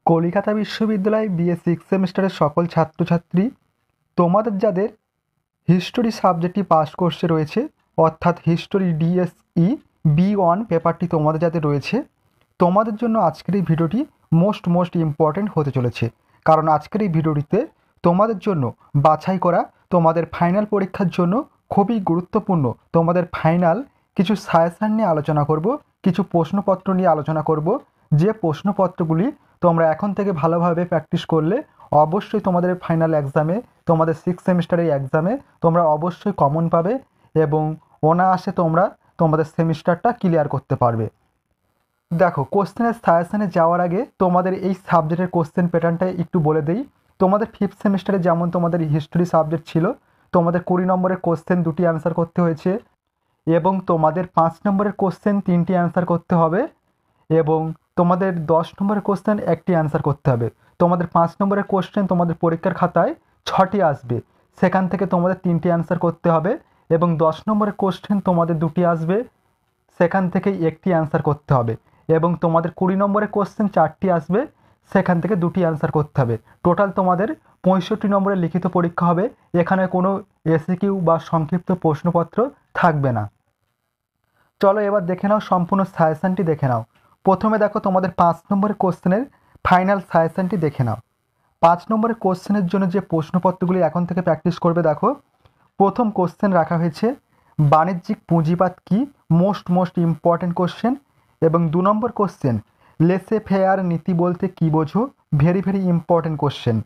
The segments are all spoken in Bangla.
কলিকাতা বিশ্ববিদ্যালয় বিএ সিক্স সেমিস্টারের সকল ছাত্রছাত্রী, তোমাদের যাদের হিস্টোরি সাবজেক্টটি পাস কোর্সে রয়েছে, অর্থাৎ হিস্টোরি ডিএসই বি1 পেপারটি তোমাদের যাদের রয়েছে, তোমাদের জন্য আজকের এই ভিডিওটি মোস্ট ইম্পর্ট্যান্ট হতে চলেছে। কারণ আজকের এই ভিডিওটিতে তোমাদের জন্য বাছাই করা তোমাদের ফাইনাল পরীক্ষার জন্য খুবই গুরুত্বপূর্ণ তোমাদের ফাইনাল কিছু সাজেশন নিয়ে আলোচনা করব, কিছু প্রশ্নপত্র নিয়ে আলোচনা করব। যে প্রশ্নপত্রগুলি তোমরা এখন থেকে ভালোভাবে প্র্যাকটিস করলে অবশ্যই তোমাদের ফাইনাল এক্সামে, তোমাদের সিক্স সেমিস্টারের এক্সামে তোমরা অবশ্যই কমন পাবে এবং অনায়াসে তোমরা তোমাদের সেমিস্টারটা ক্লিয়ার করতে পারবে। দেখো, কোশ্চেনের সাজেশনে যাওয়ার আগে তোমাদের এই সাবজেক্টের কোশ্চেন প্যাটার্নটা একটু বলে দিই। তোমাদের ফিফথ সেমিস্টারে যেমন তোমাদের হিস্ট্রি সাবজেক্ট ছিল, তোমাদের 20 নম্বরের কোশ্চেন 2টি অ্যান্সার করতে হয়েছে এবং তোমাদের 5 নম্বরের কোশ্চেন 3টি অ্যান্সার করতে হবে এবং তোমাদের 10 নম্বরের কোশ্চেন 1টি অ্যান্সার করতে হবে। তোমাদের 5 নম্বরের কোশ্চেন তোমাদের পরীক্ষার খাতায় 6টি আসবে, সেখান থেকে তোমাদের 3টি অ্যান্সার করতে হবে এবং 10 নম্বরের কোশ্চেন তোমাদের 2টি আসবে, সেখান থেকে 1টি অ্যান্সার করতে হবে এবং তোমাদের 20 নম্বরের কোশ্চেন 4টি আসবে, সেখান থেকে 2টি অ্যান্সার করতে হবে। টোটাল তোমাদের 65 নম্বরের লিখিত পরীক্ষা হবে। এখানে কোনো এসিকিউ বা সংক্ষিপ্ত প্রশ্নপত্র থাকবে না। চলো এবার দেখে নাও, সম্পূর্ণ সাজেশনটি দেখে নাও। প্রথমে দেখো, তোমাদের 5 নম্বরের কোশ্চেনের ফাইনাল সাজেশনটি দেখে নাও। 5 নম্বরের কোশ্চেনের জন্য যে প্রশ্নপত্রগুলি এখন থেকে প্র্যাকটিস করবে, দেখো প্রথম কোশ্চেন রাখা হয়েছে বাণিজ্যিক পুঁজিবাদ কি, মোস্ট ইম্পর্টেন্ট কোশ্চেন। এবং 2 নম্বর কোশ্চেন লেসে ফেয়ার নীতি বলতে কী বোঝো, ভেরি ইম্পর্টেন্ট কোশ্চেন।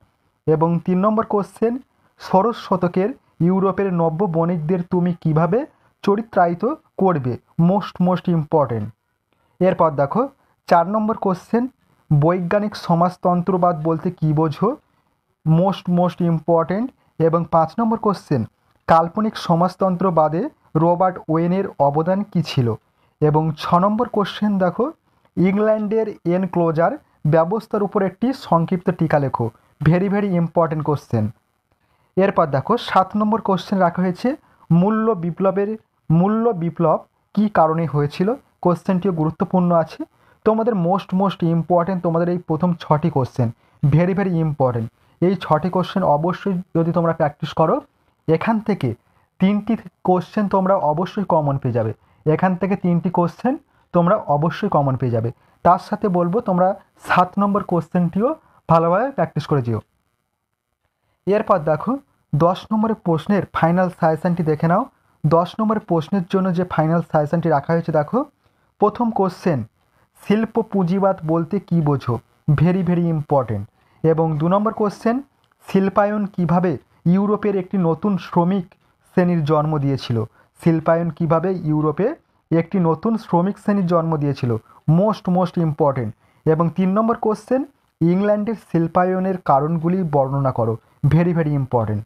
এবং 3 নম্বর কোশ্চেন ষোড়শ শতকের ইউরোপের নব্য বণিকদের তুমি কিভাবে চরিত্রায়িত করবে, মোস্ট ইম্পর্টেন্ট। এরপর দেখো 4 নম্বর কোশ্চেন বৈজ্ঞানিক সমাজতন্ত্রবাদ বলতে কী বোঝো, মোস্ট ইম্পর্টেন্ট। এবং 5 নম্বর কোশ্চেন কাল্পনিক সমাজতন্ত্রবাদে রবার্ট ওয়েনের অবদান কী ছিল। এবং 6 নম্বর কোশ্চেন দেখো ইংল্যান্ডের এনক্লোজার ব্যবস্থার উপর একটি সংক্ষিপ্ত টিকা লেখো, ভেরি ইম্পর্টেন্ট কোশ্চেন। এরপর দেখো 7 নম্বর কোশ্চেন রাখা হয়েছে মূল্য বিপ্লব কী কারণে হয়েছিল, কোশ্চেনটিও গুরুত্বপূর্ণ আছে। তোমাদের মোস্ট ইম্পর্টেন্ট তোমাদের এই প্রথম 6টি কোশ্চেন ভেরি ইম্পর্টেন্ট। এই 6টি কোশ্চেন অবশ্যই যদি তোমরা প্র্যাকটিস করো, এখান থেকে 3টি কোশ্চেন তোমরা অবশ্যই কমন পেয়ে যাবে। এখান থেকে 3টি কোশ্চেন তোমরা অবশ্যই কমন পেয়ে যাবে। তার সাথে বলবো তোমরা 7 নম্বর কোশ্চেনটিও ভালোভাবে প্র্যাকটিস করে যেও। এরপর দেখো 10 নম্বরের প্রশ্নের ফাইনাল সাজেশনটি দেখে নাও। 10 নম্বরের প্রশ্নের জন্য যে ফাইনাল সাজেশনটি রাখা হয়েছে, দেখো প্রথম কোশ্চেন শিল্প পুঁজিবাদ বলতে কী বোঝো, ভেরি ইম্পর্টেন্ট। এবং 2 নম্বর কোশ্চেন শিল্পায়ন কিভাবে ইউরোপের একটি নতুন শ্রমিক শ্রেণীর জন্ম দিয়েছিল, শিল্পায়ন কিভাবে ইউরোপে একটি নতুন শ্রমিক শ্রেণীর জন্ম দিয়েছিল, মোস্ট ইম্পর্টেন্ট। এবং 3 নম্বর কোশ্চেন ইংল্যান্ডের শিল্পায়নের কারণগুলি বর্ণনা করো, ভেরি ইম্পর্টেন্ট।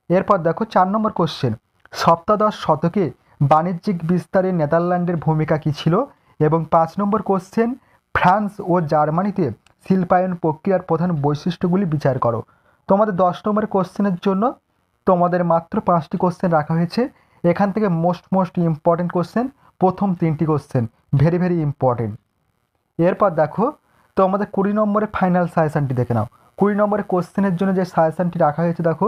এরপর দেখো 4 নম্বর কোশ্চেন সপ্তদশ শতকে বাণিজ্যিক বিস্তারে নেদারল্যান্ডের ভূমিকা কী ছিল। এবং 5 নম্বর কোশ্চেন ফ্রান্স ও জার্মানিতে শিল্পায়ন প্রক্রিয়ার প্রধান বৈশিষ্ট্যগুলি বিচার করো। তোমাদের 10 নম্বরের কোশ্চেনের জন্য তোমাদের মাত্র 5টি কোশ্চেন রাখা হয়েছে। এখান থেকে মোস্ট ইম্পর্টেন্ট কোশ্চেন প্রথম 3টি কোশ্চেন ভেরি ইম্পর্টেন্ট। এরপর দেখো তোমাদের 20 নম্বরের ফাইনাল সাজেশনটি দেখে নাও। 20 নম্বরের কোশ্চেনের জন্য যে সাজেশনটি রাখা হয়েছে, দেখো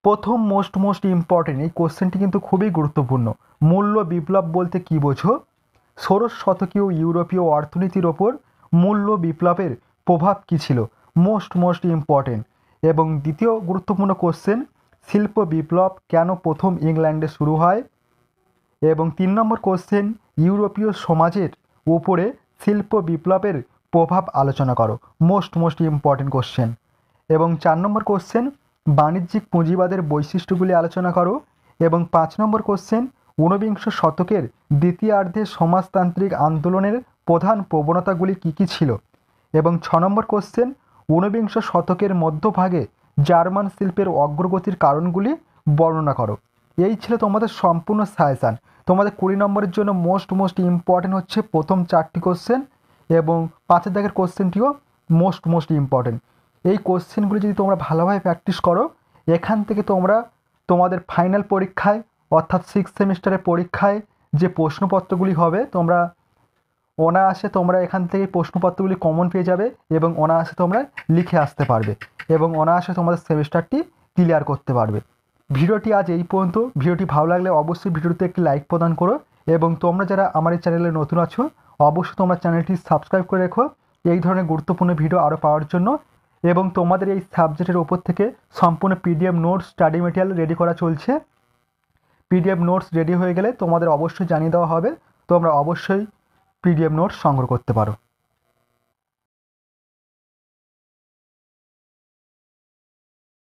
প্রথম মোস্ট ইম্পর্টেন্ট এই কোশ্চেনটি কিন্তু খুবই গুরুত্বপূর্ণ। মূল্য বিপ্লব বলতে কী বোঝো, ষোড়শ শতকীয় ইউরোপীয় অর্থনীতির ওপর মূল্য বিপ্লবের প্রভাব কী ছিল, মোস্ট ইম্পর্টেন্ট। এবং দ্বিতীয় গুরুত্বপূর্ণ কোশ্চেন শিল্প বিপ্লব কেন প্রথম ইংল্যান্ডে শুরু হয়। এবং 3 নম্বর কোশ্চেন ইউরোপীয় সমাজের উপরে শিল্প বিপ্লবের প্রভাব আলোচনা করো, মোস্ট ইম্পর্টেন্ট কোশ্চেন। এবং 4 নম্বর কোশ্চেন বাণিজ্যিক পুঁজিবাদের বৈশিষ্ট্যগুলি আলোচনা করো। এবং 5 নম্বর কোশ্চেন ঊনবিংশ শতকের দ্বিতীয়ার্ধে সমাজতান্ত্রিক আন্দোলনের প্রধান প্রবণতাগুলি কী ছিল। এবং 6 নম্বর কোশ্চেন ঊনবিংশ শতকের মধ্যভাগে জার্মান শিল্পের অগ্রগতির কারণগুলি বর্ণনা করো। এই ছিল তোমাদের সম্পূর্ণ সাজেশান। তোমাদের 20 নম্বরের জন্য মোস্ট ইম্পর্টেন্ট হচ্ছে প্রথম 4টি কোশ্চেন এবং 5 দাগের কোশ্চেনটিও মোস্ট ইম্পর্টেন্ট। এই কোশ্চেনগুলি যদি তোমরা ভালোভাবে প্র্যাকটিস করো, এখান থেকে তোমরা তোমাদের ফাইনাল পরীক্ষায় অর্থাৎ সিক্স সেমিস্টারের পরীক্ষায় যে প্রশ্নপত্রগুলি হবে তোমরা অনায়াসে তোমরা এখান থেকে প্রশ্নপত্রগুলি কমন পেয়ে যাবে এবং অনায়াসে তোমরা লিখে আসতে পারবে এবং অনায়াসে তোমাদের সেমিস্টারটি ক্লিয়ার করতে পারবে। ভিডিওটি আজ এই পর্যন্ত। ভিডিওটি ভালো লাগলে অবশ্যই ভিডিওতে একটি লাইক প্রদান করো এবং তোমরা যারা আমার এই চ্যানেলে নতুন আছো অবশ্যই তোমরা চ্যানেলটি সাবস্ক্রাইব করে রেখো এই ধরনের গুরুত্বপূর্ণ ভিডিও আরও পাওয়ার জন্য। এবং তোমাদের এই সাবজেক্টের ওপর থেকে সম্পূর্ণ PDF notes study material ready করা চলছে। পিডিএফ নোটস রেডি হয়ে গেলে তোমাদের অবশ্যই জানিয়ে দেওয়া হবে, তোমরা অবশ্যই পিডিএফ নোটস সংগ্রহ করতে পারো।